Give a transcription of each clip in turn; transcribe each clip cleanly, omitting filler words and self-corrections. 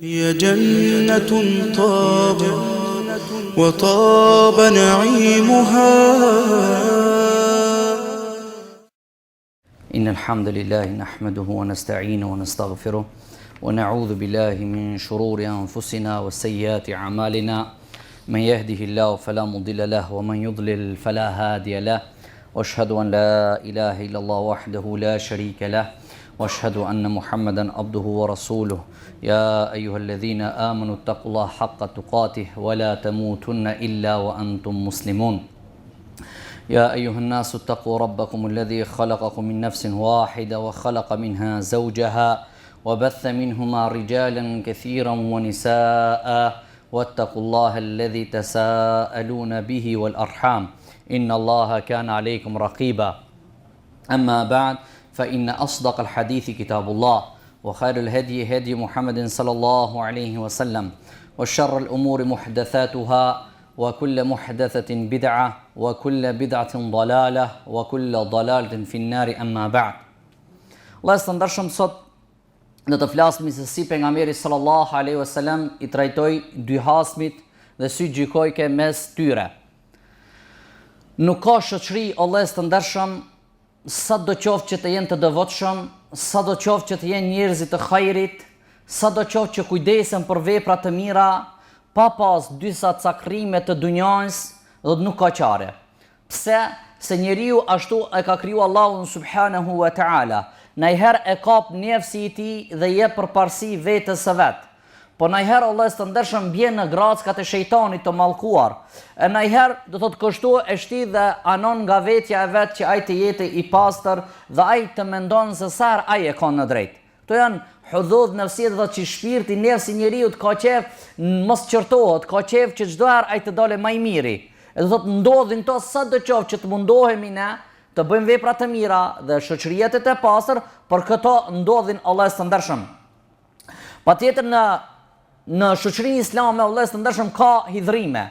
هي جنة طاب وطاب نعيمها. إن الحمد لله نحمده ونستعينه ونستغفره ونعوذ بالله من شرور أنفسنا وسيئات أعمالنا من يهده الله فلا مضل له ومن يضلل فلا هادي له وأشهد أن لا إله إلا الله وحده لا شريك له وأشهد أن محمدا عبده ورسوله يا أيها الذين آمنوا اتقوا الله حق تقاته ولا تموتن إلا وأنتم مسلمون يا أيها الناس اتقوا ربكم الذي خلقكم من نفس واحدة وخلق منها زوجها وبث منهما رجالا كثيرا ونساء واتقوا الله الذي تساءلون به والأرحام إن الله كان عليكم رقيبا أما بعد فإن أصدق الحديث كتاب الله وخير الهدي هدي محمد صلى الله عليه وسلم وشر الأمور محدثاتها وكل محدثة بدعة وكل بدعة ضلالة وكل ضلالة في النار أما بعد. Allah së ndërshëm sot në të flasmi se si pejgamberi sallallahu alaihi wasallam I trajtoi dy hasmit dhe si gjykojke mes tyre. Nuk ka shoqëri Allah së ndërshëm sa do qoftë që të jenë të devotshëm, sa do qoftë që të jenë njerëzit të hajrit, sa do qoftë që kujdesen për vepra të mira, pa pas disa cakrime të dunjans, dhe nuk ka qare. Pse? Se njeriu ashtu e ka kriju Allahun subhanahu wa ta'ala. Najher e kap nefsi I tij dhe jep përparësi vetës së vet. Po najher Allah së të ndërshëm bjen në grackat e shejtanit të mallkuar. E najher do të kështu e shti dhe anon nga vetja e vet që ai të jetë I pastër dhe ai të mendon se sa ai e ka në drejt. Kto janë hudhudh nefsiet dhe që shpirti nefsi njeriu ka qef mos qërtohet, ka qef që çdo herë ai të dale më I miri. E do të ndodhin to sa do qoftë që të mundohemi ne të bëjmë vepra të mira dhe shoqëriat e pastër, por këto ndodhin Allah së ndershëm. Patjetër në shoqërinë islame Allah së ndershëm ka hidhrime,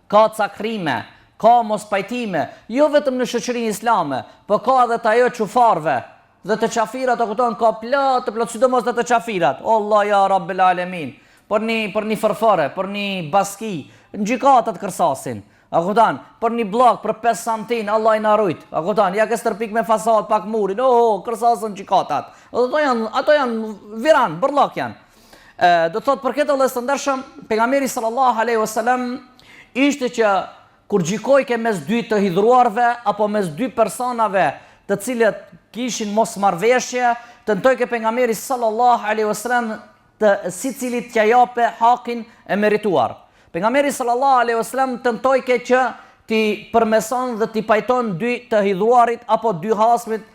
ka cakrime, ka mos pajtime, jo vetëm në shoqërinë islame, por ka edhe të ajo çufarve dhe të qafirat, kupton, ka plot, sidomos të qafirat. Allah ja Rabbel Alamin. Për një fërfore, për një baski, në gjykatat kërsasin. A kupton, për një blok, për 5 santin, Allah I na rujt. A kupton, ja ke stërpik me fasad pak murin, kërsasën gjykatat. Ato janë viran, bërlok janë. Do thot për këtë Allah së ndershëm, pejgamberi sallallahu alaihi wasallam ishte që kur gjykojke mes dy të hidhruarve apo mes dy personave të cilët kishin mosmarrveshje, tentojke pejgamberi sallallahu alaihi wasallam të sicilit t'ia jape hakin e merituar. Pejgamberi sallallahu alaihi wasallam tentojke që ti përmeson dhe ti pajton dy të hidhruarit apo dy hasmit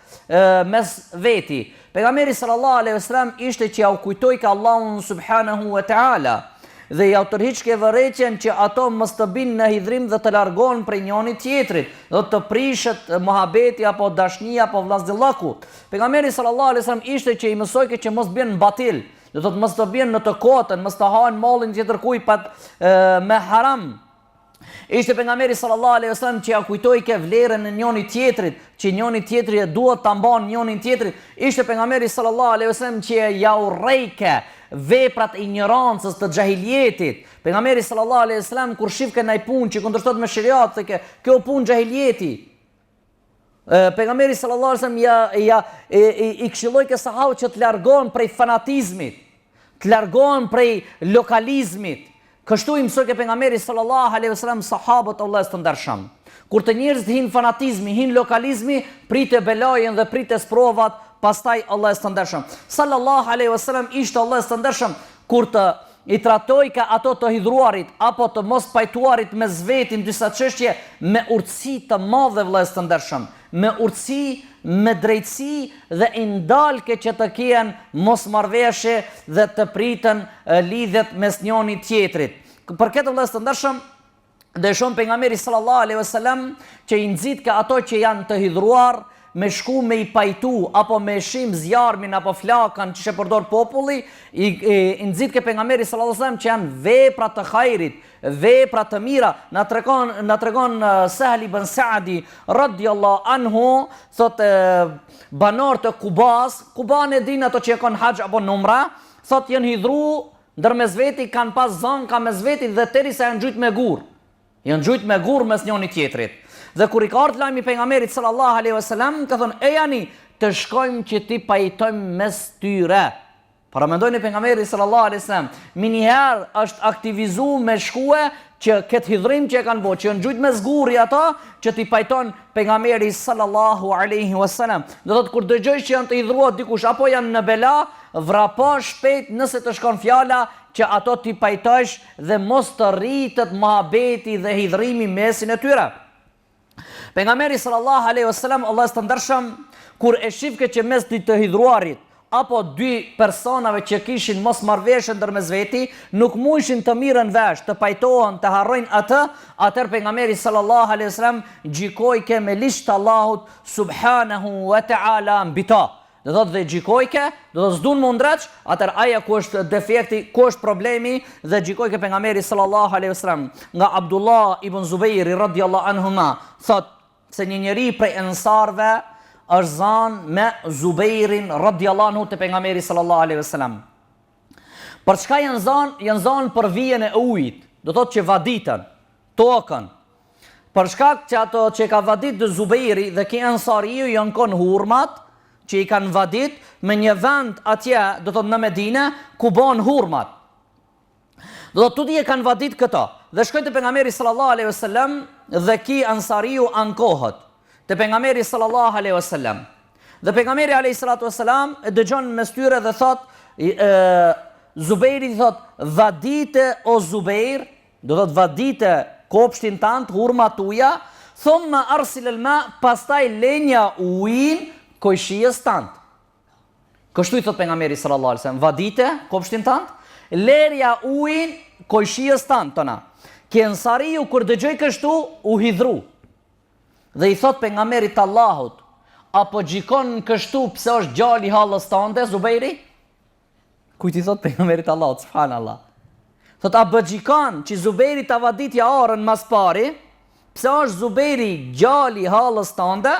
mes veti. Pejgamberi sallallahu alaihi wasallam ishte që ja u kujtoi ka Allahun subhanahu wa ta'ala dhe ja u tërhiqke vërejtjen që ato mos të binë në hidhrim dhe të largohen prej njëri tjetrit, dhe të prishet mohabeti apo dashnia apo vllazëllaku. Pejgamberi sallallahu alaihi wasallam ishte që I mësojke që mos bjen në batil, do të mos të bjen në të kotën, mos të hahen mallin tjetër kujt me haram. Ishte pejgamberi sallallahu alaihi wasallam që ja kujtoi ke vlerën në njëri tjetrit, që njëri tjetri duhet ta mban njërin tjetrin. Ishte pejgamberi sallallahu alaihi wasallam që ja urrejke veprat e ignorancës të xahiljetit. Pejgamberi sallallahu alaihi wasallam kur shifke ndaj punë që kundërshton me shariat, thekë, kjo punë xahiljeti. Pejgamberi sallallahu alaihi wasallam I këshilloi ke sahabët që të largohen prej fanatizmit, të largohen prej lokalizmit. Kështu I mësoi ke pejgamberi sallallahu alaihi wasallam sahabët Allah së të ndershëm. Kur të njerëzit hin fanatizmi, hin lokalizmi, pritë belajen dhe pritë sprovat, pastaj Allah së të ndershëm. Sallallahu alaihi wasallam ishte Allah së të ndershëm kur të I tratoi ka ato të hidhruarit apo të mos pajtuarit me zvetin disa çështje me urtësi të madhe vëllezër të ndershëm, me urtësi, me drejtësi dhe I ndalke që të kenë mosmarrveshje dhe të pritën lidhjet mes njëri tjetrit. Për këtë vëllezër të ndershëm, dëshon pejgamberi sallallahu alaihi wasallam që I nxit ka ato që janë të hidhruar me shku me I pajtu apo me shim zjarmin apo flakan që përdor populli, I nxit ke pejgamberi sallallahu alaihi wasallam që janë vepra të hajrit, vepra të mira. Na tregon Sahel ibn Saadi radhiyallahu anhu, thot banor të Kubas, Kuban e din ato që e kanë haxh apo në umra, thot janë hidhru ndërmes veti kanë pas zanka mes veti dhe derisa janë gjujt me gur. Janë gjujt me gur mes njëri tjetrit. Dhe kur i ka ardhur lajmi pejgamberit sallallahu alaihi wasallam, ka thonë: "E jani të shkojmë që ti pajtojmë mes tyre." Para mendojnë pejgamberi sallallahu alaihi wasallam, miniher është aktivizuar me shkue që këtë hidhrim që e kanë bërë, që janë gjujt me zgurri ata që ti pajton pejgamberi sallallahu alaihi wasallam. Do thotë kur dëgjoj që janë të hidhruar dikush apo janë në bela, vrapo shpejt nëse të shkon fjala që ato ti pajtosh dhe mos të rritet mohabeti dhe hidhrimi mesin e tyre. Pejgamberi sallallahu alaihi wasallam, Allah të ndershëm, kur e shifke që mes të hidhruarit apo dy personave që kishin mos marrëveshje ndërmes veti, nuk mundishin të mirën vesh, të pajtohen, të harrojnë atë, atëherë pejgamberi sallallahu alaihi wasallam gjikojke me lisht të Allahut subhanahu wa ta'ala mbi ta. Do thotë dhe gjikojke, do të s'dun më ndreq, atër aja ku është defekti, ku është problemi, dhe gjikojke pejgamberi sallallahu alaihi wasallam. Nga Abdullah ibn Zubairi radhiyallahu anhuma, thot se një njeri prej ensarve është zanë me Zubairin radhiyallahu anhu të pejgamberi sallallahu alaihi wasallam. Për çka janë zanë? Janë zanë për vijen e ujit, do thotë që vaditën, tokën. Për shkak që ato që ka vadit dhe Zubairi dhe ki ensariu janë konë hurmat, që i kanë vadit me një vend atje, do thotë në Medine, ku bon hurmat. Do thotë tudi e kanë vadit këto. Dhe shkojnë të pejgamberi sallallahu alaihi wasallam dhe ki ansariu ankohet të pejgamberi sallallahu alaihi wasallam. Dhe pejgamberi alaihi salatu wasallam e dëgjon mes tyre dhe thot Zubairi thot: "Vadite o Zubair", do thot vadite kopshtin tant, hurmat tuja, thumma arsil al-ma, pastaj lenja ujin kojshijës tant. Kështu i thot pejgamberi sallallahu alaihi wasallam: "Vadite kopshtin tant, lerja ujin kojshijës tant tona." Ki ensariu kur dëgjoj kështu u hidhru. Dhe i thot pejgamberit Allahut: "Apo gjikon kështu pse është gjali hallës tande Zubairi?" Kujt i thot pejgamberit Allahut, subhanallah. Thot: "A bëgjikon që Zubairi ta vaditja orën mas pari, pse është Zubairi gjali hallës tande?"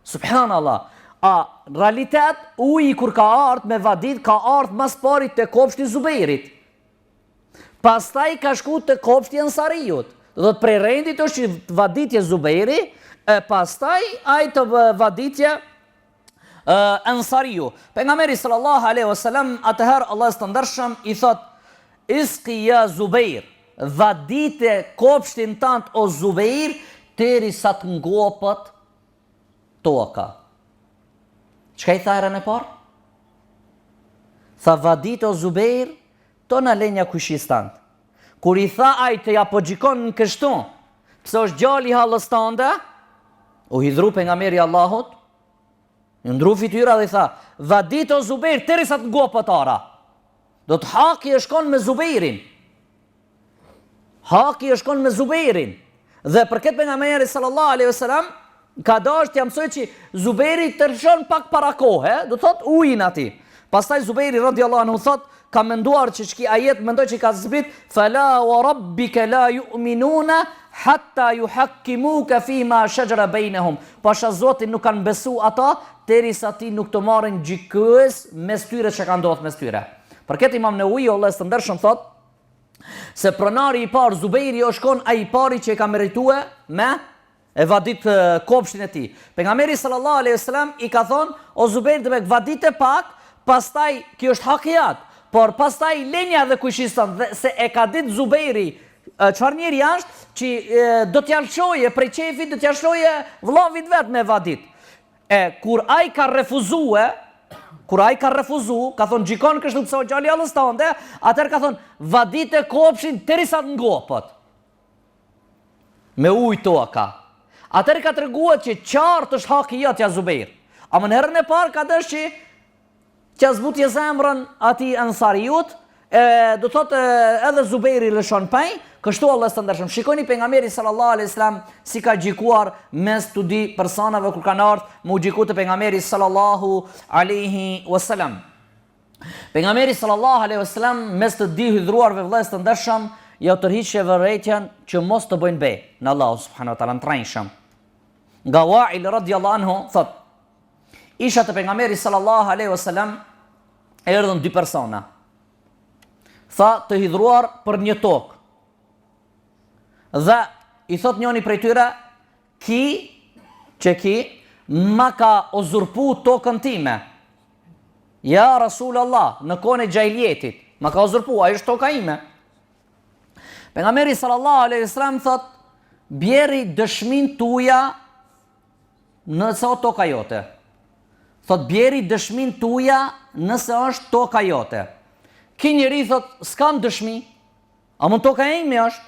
Subhanallah. A realitet uji kur ka ardhur me vadit ka ardhur mas pari te kopshti Zubairit. Pastaj ka shku te kopshti ensariut. Do të prej rendit është që vaditje Zubairi, e pastaj ai të vaditje ensariu. Pejgamberi sallallahu alaihi wasallam atëherë Allah të ndershëm i thot: "Iski ya Zubair", vadite kopshtin tant o Zubair derisa të ngopët toka. Çka i tha herën e parë? Tha: "Vadite o Zubair, tona lenja kushis tant." Kur i tha ai të ja po gjikon në kështu, pse është gjali hallës tande, u hidhru pejgamberi Allahut, i ndru fytyra dhe i tha: "Vadite o Zubair derisa të ngopët ara." Do të haki e shkon me Zubairin. Haki e shkon me Zubairin. Dhe për këtë pejgamberi sallallahu alaihi wasallam ka dashur t'ia mësoj që Zubairi të lëshon pak para kohe, do thot ujin ati. Pastaj Zubairi radhiyallahu anhu thot: "Ka menduar që çki ajet mendoj që ka zbrit, fala wa rabbika la yu'minuna hatta yuhakkimuka fima shajara bainahum." Pasha Zotin nuk kanë besu ata derisa ti nuk të marrin gjykës mes tyre që ka ndodhur mes tyre. Për këtë Imam Newawi Allah të ndershëm thot se pronari i parë Zubairi është kon ai i pari që e ka meritue me e vadit kopshtin e tij. Pejgamberi sallallahu alaihi wasallam i ka thonë: "O Zubair, do të vadite pak, pastaj kjo është hakijat, por pastaj lenja dhe kujshistan." Dhe se e ka ditë Zubairi çfarë njeri është që do t'ja lëshoje prej qefit, do t'ja lëshoje vllavit vet me vadit. Kur ai ka refuzue, ka thonë gjikon kështu pse o gjali hallës tande, atëherë ka thonë vadite kopshin derisa të ngopët. Me ujë toka. Atëherë ka treguar që qartë është hakijat ja Zubair. Ama në herën e parë ka dëshë që zbutje zemrën ati ensariut, do thotë edhe Zubairi lëshon pej, kështu Allah të ndershëm. Shikoni pejgamberi sallallahu alaihi wasallam si ka gjikuar mes të di personave kur kanë ardhur me u gjiku te pejgamberi sallallahu alaihi wasallam. Pejgamberi sallallahu alaihi wasallam mes të di hydhruarve vëllezër të ndershëm, ja tërhiqe vërejtjen që mos të bëjnë be në Allah subhanahu wa taala në trajnshëm. Nga Wa'il radhiyallahu anhu thot: "Isha te pejgamberi sallallahu alaihi wasallam erdhën dy persona. tha të hidhruar për një tokë. Dhe i thot njëri prej tyre, ki ma ka uzurpu tokën time. Ja Rasulullah, në kohën e xhailjetit, ma ka uzurpu, ai është toka ime. Pejgamberi sallallahu alaihi wasallam thot, bjeri dëshmin tuja nëse o toka jote. Thot, bjeri dëshmin tuja nëse është toka jote. Ki njeri thot, s'kam dëshmi, a mund toka e ime është.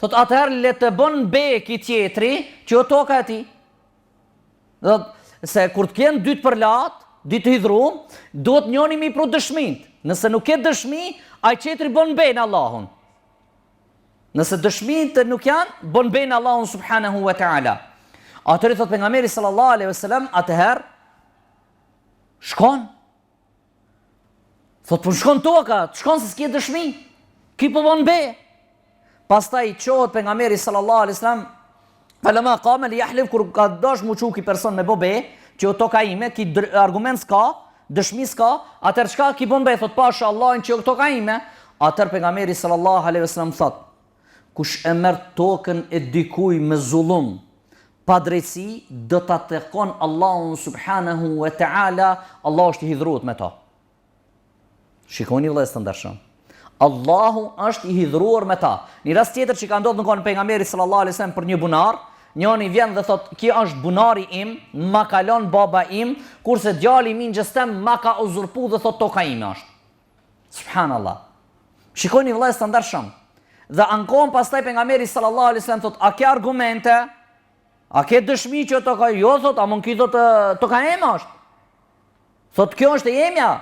Thot, atëherë le të bën beki tjetri që o toka e ti. Thot, se kur të kjenë dytë për latë, dytë hidhrum, do të njoni mi pru dëshmint. Nëse nuk ke dëshmi, a i qetri bën bejnë Allahun. Nëse dëshmint nuk janë, bën bejnë Allahun subhanahu wa ta'ala. Atëri thot pejgamberi sallallahu alaihi wasallam, atëherë shkon. Thot, po shkon toka, shkon se s'ke dëshmi. Ki po bën be. Pastaj qohet pejgamberi sallallahu alaihi wasallam, falama qama li yahlif, kur ka dash mu çu ki person me bobe, që o toka ime, ki argument s'ka, dëshmi s'ka, atëherë çka ki bën be, thot pasha Allahin që o toka ime. Atëherë pejgamberi sallallahu alaihi wasallam thot, kush e merr tokën e dikuj me zullum, pa drejtësi, do ta tekon Allahun subhanahu wa ta'ala, Allah është i hidhruar me ta. Shikoni vëllezër të ndershëm. Allahu është i hidhruar me ta. Një rast tjetër që ka ndodhur në kohën e pejgamberit sallallahu alaihi wasallam për një bunar, njëri vjen dhe thot, "Ki është bunari im, ma ka lënë baba im, kurse djali im gjestem ma ka uzurpu dhe thot toka ime është." Subhanallah. Shikoni vëllezër të ndershëm. Dhe ankon pastaj pejgamberi sallallahu alaihi wasallam thot, "A ke argumente? A ke dëshmi që toka jo?" Thot, "A mund ki thot toka ime është." Thot, "Kjo është e emja."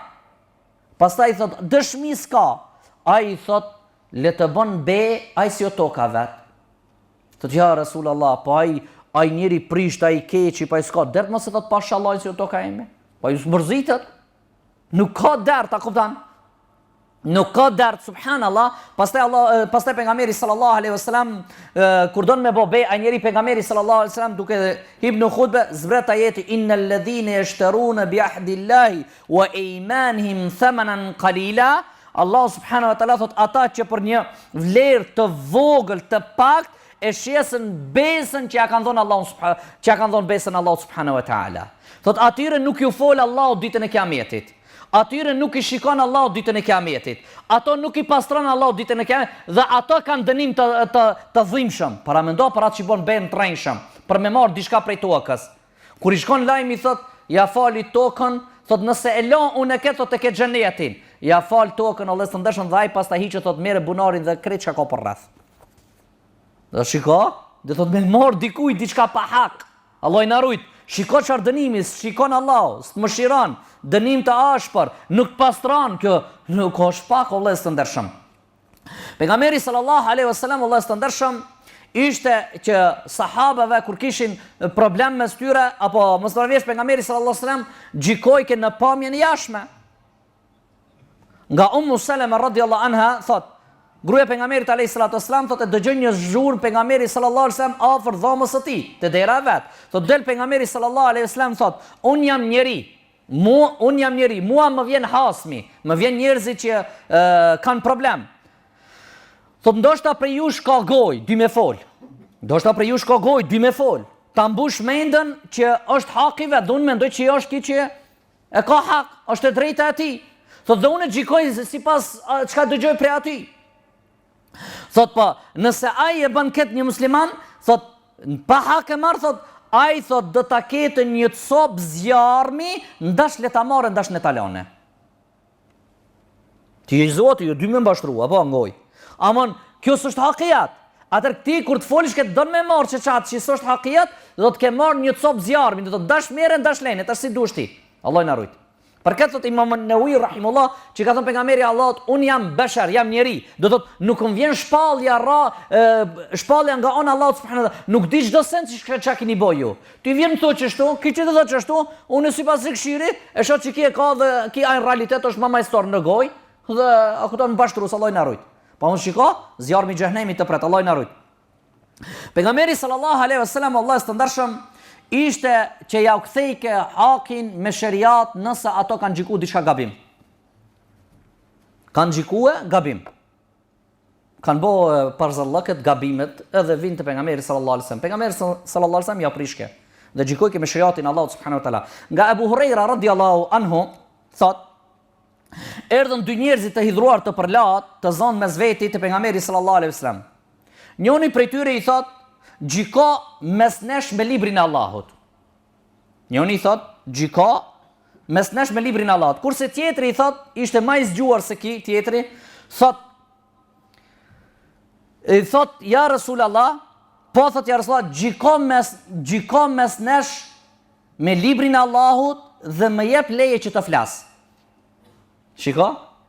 Pastaj thot, "Dëshmi s'ka." Ai thot, "Le të bën be, ai si o toka vet." Thot, "Ja Rasulullah, po ai njeri prisht, ai keqi, po ai s'ka dert, mos e thot pashallah si o toka ime." Po ai smërzitet. Nuk ka dert, a kupton? Nuk ka dert, subhanallah. Pastaj pejgamberi sallallahu alaihi wasallam kur don me bobe, ai njeri pejgamberi sallallahu alaihi wasallam duke hipnu khutbe, zbret ajeti innal ladhina yashtaruna bi ahdillahi wa imanihim thamanan qalila. Allah subhanahu wa taala thot, ata që për një vlerë të vogël, të pakt, e shesën besën që ja kanë dhënë Allahu subhanahu, që ja kanë dhënë besën Allahu subhanahu wa taala. Thot, atyre nuk ju fol Allahu ditën e kiametit. Atyre nuk i shikon Allahu ditën e kiametit. Ato nuk i pastron Allahu ditën e kiametit dhe ato kanë dënim të dhimbshëm. Para mendo për atë që bën ben trënshëm, për me marr diçka prej tokës. Kur i shkon lajmi thot, ja fali tokën, thot nëse e lën unë këtë thot e ke xhenetin. Ja fal tokën Allah të ndeshën dhe ai pastaj hiqet thot merre bunarin dhe krejt çka ka për rreth. Dhe shiko, dhe thot me marr dikuj diçka pa hak. Allah i na rujt. Shiko çfarë dënimi, shikon Allah, s'mëshiron, dënim të ashpër, nuk pastron, kjo nuk është pak Allah të ndershëm. Pejgamberi sallallahu alaihi wasallam Allah të ndershëm ishte që sahabeve kur kishin problem mes tyre apo mos rrjedh pejgamberi sallallahu alaihi wasallam gjikojke në pamjen e jashtme. Nga Ummu Salama radhiyallahu anha thot, gruaja pejgamberit alayhi salatu wasalam thotë dëgjoj një zhurmë pejgamberi sallallahu alaihi wasallam afër dhomës së tij, te dera e vet. Thotë del pejgamberi sallallahu alaihi wasallam thotë, un jam njeri, mua më vjen hasmi, më vjen njerëzit që kanë problem. Thotë ndoshta për ju ka gojë, dy me fol. Ndoshta për ju ka gojë, dy me fol. Ta mbush mendën që është haki vet, unë mendoj që është ki që e ka hak, është e drejta e tij. Thotë dhe unë gjikoj sipas çka dëgjoj prej atij. Thot po, nëse ai e bën këtë një musliman, thot pa hak e marr, thot ai thot do ta ketë një cop zjarmi, ndash le ta marrë, ndash ne ta lënë. Ti je zoti, ju dy më mbashtrua, apo ngoj. Amon, kjo s'është hakiat. Atër ti kur të folish këtë don me marrë çat që s'është hakiat, do të ke marrë një cop zjarmi, do të dash merre, ndash lënë, tash si dush ti. Allah na rujt. Për këtë thot Imam Nawawi rahimullah, që ka thënë pejgamberi Allahut, un jam bashar, jam njeri. Do thot nuk më vjen shpallja nga ona Allahut subhanahu wa taala. Nuk di çdo sens çka keni bëj ju. Ti vjen më thotë çështu, ki çdo thotë çështu, unë sipas këshirit, e shoh që ki e ka dhe ki ai realitet është më majstor në gojë dhe aku ton mbashtrus Allah na rujt. Pa unë shiko, zjarmi i xhenemit të pret Allah na rujt. Pejgamberi sallallahu alaihi wasallam Allah të ndershëm ishte që ja u kthejke hakin me sheriat nëse ato kanë gjiku diçka gabim. Kanë gjikue gabim. Kanë bëu parzallëket gabimet edhe vinë te pejgamberi sallallahu alaihi wasallam. Pejgamberi sallallahu alaihi wasallam ja prishke dhe gjikoi me shariatin Allahut subhanahu wa taala. Nga Abu Huraira radhiyallahu anhu thot erdhën dy njerëz të hidhur të përlat të zonë mes vetit te pejgamberi sallallahu alaihi wasallam. Njëri prej tyre i thot gjiko mes nesh me librin e Allahut. Njëri i thot gjiko mes nesh me librin e Allahut. Kurse tjetri i thot ishte më i zgjuar se tjetri, thot ja Rasulullah, po thot ja Rasulullah, gjiko mes nesh me librin e Allahut dhe më jep leje që të flas. Shiko,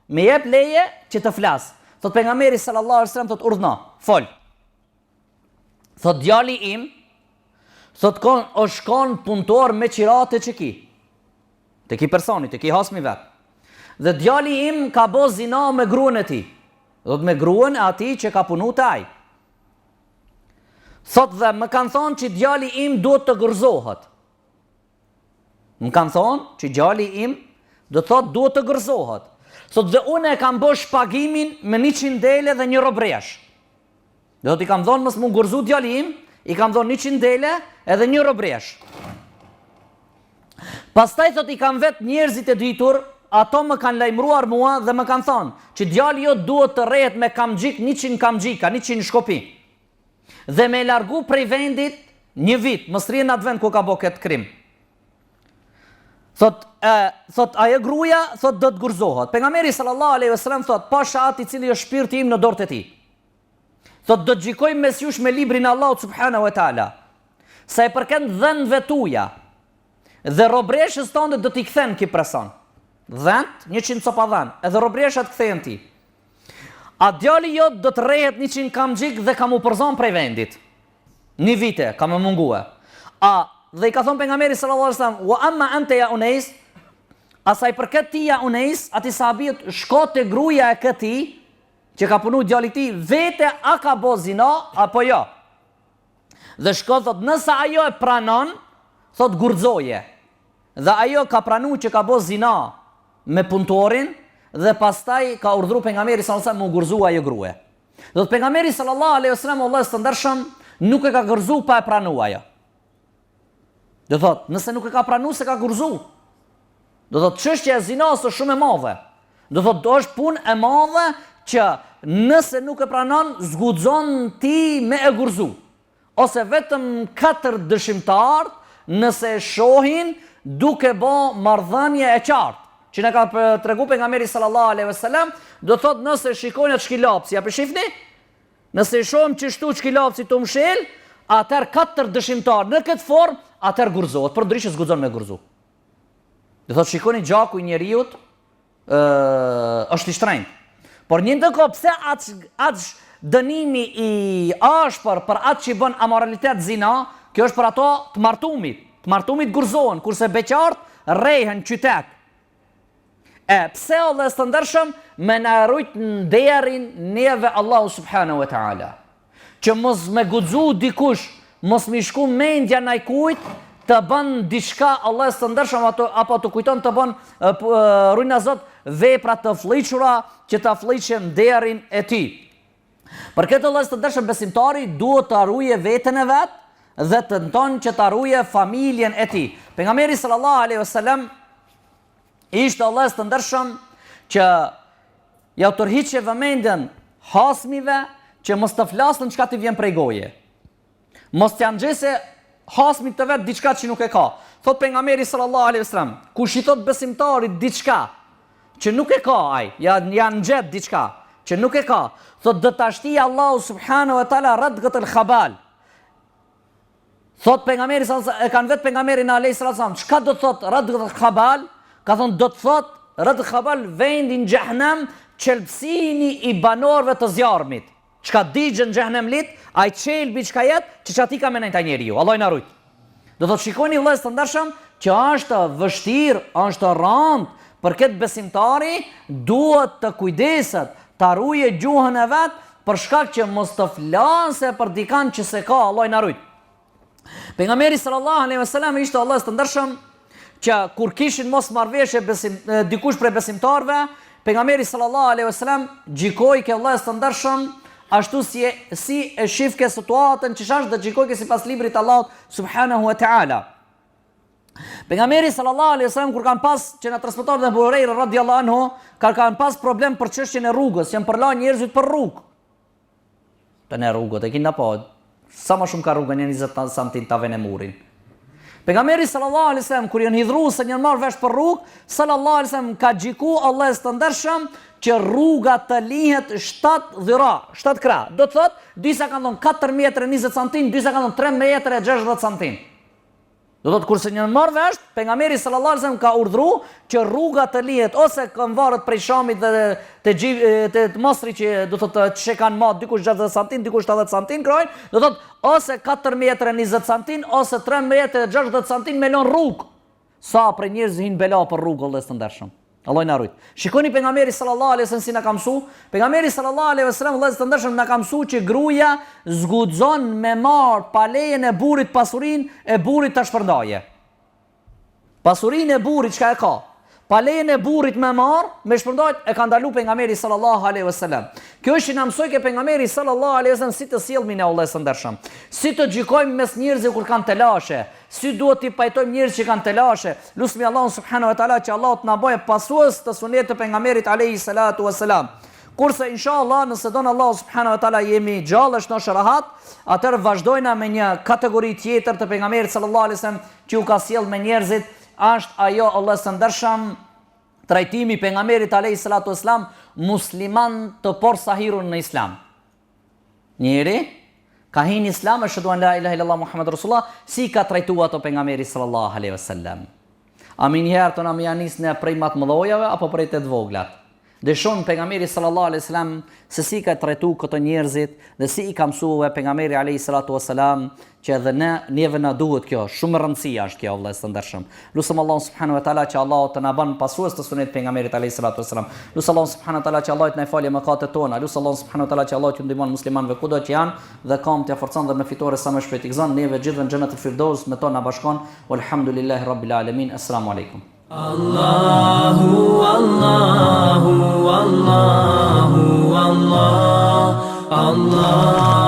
më jep leje që të flas. Thot pejgamberi sallallahu alaihi wasallam thot urdhno, fol. Thot djali im, thot o shkon punëtor me qirate që ki. Te ki personi, te ki hasmi vet. Dhe djali im ka bo zina me gruan e tij. Thot me gruan e atij që ka punu te ai. Thot dhe më kanë thonë që djali im duhet të gërzohet. Më kanë thonë që djali im do thot duhet të gërzohet. Thot dhe unë e kam bë shpagimin me 100 dele dhe 1 robresh. Do t'i kam thonë mos më gërzu djali im, i kam thonë 100 dele edhe 1 robresh. Pastaj thot i kam vet njerëzit e ditur, ato më kanë lajmëruar mua dhe më kanë thonë që djali jo duhet të rrehet me kamxhik 100 kamxhika, 100 shkopi. Dhe me largu prej vendit 1 vit, mos rrihen atë vend ku ka bë këtë krim. Thot ajo gruaja thot do të gurzohet. Pejgamberi sallallahu alaihi wasallam thot pasha atë i cili është shpirti im në dorët e tij. Thot do të gjikoj mes jush me librin e Allahut subhanahu wa taala. Sa i përket dhënëve tuaja dhe robreshës tonë do t'i kthen ki person. Dhënt 100 copa dhën, edhe robreshat kthehen ti. A djali jot do të rrehet 100 kamxhik dhe ka mu përzon prej vendit. 1 vite ka më mungue. Dhe i ka thonë pejgamberi sallallahu alaihi wasallam, "Wa amma anta ya Unais", asaj përket ti ja Unais, ati sahabit shko te gruaja e këtij që ka punu djali i tij, vete a ka bo zina apo jo. Dhe shko thot nëse ajo e pranon, thot gurzoje. Dhe ajo ka pranu që ka bo zina me punëtorin dhe pastaj ka urdhru pejgamberi sallallahu alaihi wasallam mu gurzua ajo grua. Dhe pejgamberi sallallahu alaihi wasallam Allah të ndershëm nuk e ka gërzu pa e pranu ajo. Do thot, nëse nuk e ka pranu se ka gurzu. Do thot, çështja e zinas është shumë e madhe. Do thot, është punë e madhe që nëse nuk e pranon, zguxon ti me e gurzu. Ose vetëm 4 dëshimtarë, nëse e shohin, duke bo marrëdhënie e qartë. Që ne ka tregu pejgamberi sallallahu alaihi wasallam, do thot, nëse shikojnë atë shkilapsi, ja shifni? Nëse i shohim që shtu shkilapsi të mshel, atër 4 dëshimtarë në këtë formë, atër gurzohet, për ndryshe zguxon me gurzu. Do thot, shikoni gjaku i njeriut është i shtrenjtë. Por një ndërko pse atë dënimi i ashpër për atë që i bën amoralitet zina, kjo është për ato të martumit gurzohen, kurse beqartë rrehen qytet. Pse Allah së të ndërshëm me në rujt në derin neve Allahu subhanahu wa ta'ala. Që mos me guxu dikush, mos mi shku mendja në kujt të bën diçka Allah së të ndërshëm apo të kujton të bën rujna zot vepra të fliqura që të fliqen derin e ti. Për këtë Allah së të ndërshëm besimtari duhet të arruje vetën e vetë dhe të nëton që të arruje familjen e ti. Pejgamberi sallallahu alaihi wasallam ishte Allah së të ndërshëm që ja tërhiqe vëmendjen hasmive që mos të flasën çka t'i vjen prej goje. Mos t'ja nxese hasmit të vetë diçka që nuk e ka. Thot pejgamberi sallallahu alaihi wasallam, kush i thot besimtarit diçka që nuk e ka ai, janë nxet diçka që nuk e ka, thot do ta shti Allahu subhanahu wa taala radghatul khabal. Thot pejgamberi sallallahu e kanë vetë pejgamberin alayhis salam, çka do të thot radghatul khabal? Ka thonë do të thot radghatul khabal vendin xhehenem, çelpsini i banorëve të zjarmit. Çka digjen xhehenem lit, ai çelbi çka jet, që çati ka menajt ai njeriu. Allah i na rujt. Do thot shikoni vëllezër të ndershëm që është vështirë, është rënd për këtë besimtari duhet të kujdeset, të arruje gjuhën e vet për shkak që mos të flasë për dikan që se ka. Allah i na rujt. Pejgamberi sallallahu alaihi wasallam ishte Allah të ndershëm që kur kishin mos marrëveshje dikush prej besimtarëve, pejgamberi sallallahu alaihi wasallam gjikoi ke vëllezër të ndershëm ashtu si e shifke situatën që është dhe gjikoi ke sipas librit të Allahut subhanahu wa taala. Pejgamberi sallallahu alaihi wasallam kur kanë pas që na transmeton dhe Abu Huraira radhiyallahu anhu, kanë pas problem për çështjen e rrugës, janë përla njerëzit për rrugë. Të ne rrugët e kina po, sa më shumë ka rrugën janë 20 cm ta vënë murin. Pejgamberi sallallahu alaihi wasallam kur janë hidhruar se janë marrë vesh për rrugë, sallallahu alaihi wasallam ka xhiku Allahu të ndershëm që rruga të lihet 7 dhira, 7 krah. Do të thotë, disa kanë dhënë 4 metra 20 cm, disa kanë dhënë 3 metra 60 cm. Do të thotë kurse një marrë vesh, pejgamberi sallallahu alaihi wasallam ka urdhëruar që rruga të lihet ose kanë varret prej Shamit dhe te Mosri që do të thotë që kanë mat dikush 60 cm, dikush 70 cm krojnë, do të thotë ose 4 metra 20 cm ose 3 metra 60 cm me lon rrugë. Sa për njerëz hin bela për rrugë Allahu të ndershëm. Allah na rujt. Shikoni pejgamberi sallallahu alaihi wasallam si na ka mësu. Pejgamberi sallallahu alaihi wasallam Allahu të ndershëm na ka mësu që gruaja zguxon me marr pa lejen e burrit pasurinë e burrit ta shpërndaje. Pasurinë e burrit çka e ka? Pa lejen e burrit me marr, me shpërndajt e ka ndalu pejgamberi sallallahu alaihi wasallam. Kjo është që na mësoi ke pejgamberi sallallahu alaihi wasallam si të sjellmi ne Allahu të ndershëm. Si të gjykojmë mes njerëzve kur kanë telashe, si duhet t'i pajtojmë njerëz që kanë telashe. Lutemi Allahun subhanahu wa taala që Allah të na bëjë pasues të sunetit të pejgamberit alayhi salatu wasalam. Kurse inshallah nëse don Allah subhanahu wa taala jemi gjallësh në sharahat, atëherë vazhdojna me një kategori tjetër të pejgamberit sallallahu alaihi wasallam që u ka sjell me njerëzit. Është ajo Allah të ndershëm trajtimi pejgamberit alayhi salatu wasalam musliman të porsahirun në islam. Njëri ka hin islam ashhadu an la ilaha illallah muhammedur rasulullah si ka trajtuar ato pejgamberi sallallahu alaihi wasallam. A më njëherë të na më janis në prej më të mëdhojave apo prej të voglat. Dëshon pejgamberi sallallahu alaihi wasallam se si ka trajtuar këto njerëzit dhe si i ka mësuar pejgamberi alayhi salatu wasalam që edhe neve na duhet kjo, shumë rëndësia është kjo Allahu të ndershëm. Lutem Allahun subhanahu wa taala që Allahu të na bën pasues të sunetit pejgamberit alayhi salatu wasalam. Lutem Allahun subhanahu wa taala që Allahu të na falë mëkatet tona. Lutem Allahun subhanahu wa taala që Allahu të ndihmon muslimanëve kudo që janë dhe kam t'ia forcon dhe me fitore sa më shpejt i gëzon neve gjithë në xhenet al-firdaus me tona bashkon. Walhamdulillahi rabbil alamin. Assalamu alaikum. Allahu Allahu Allahu Allah Allah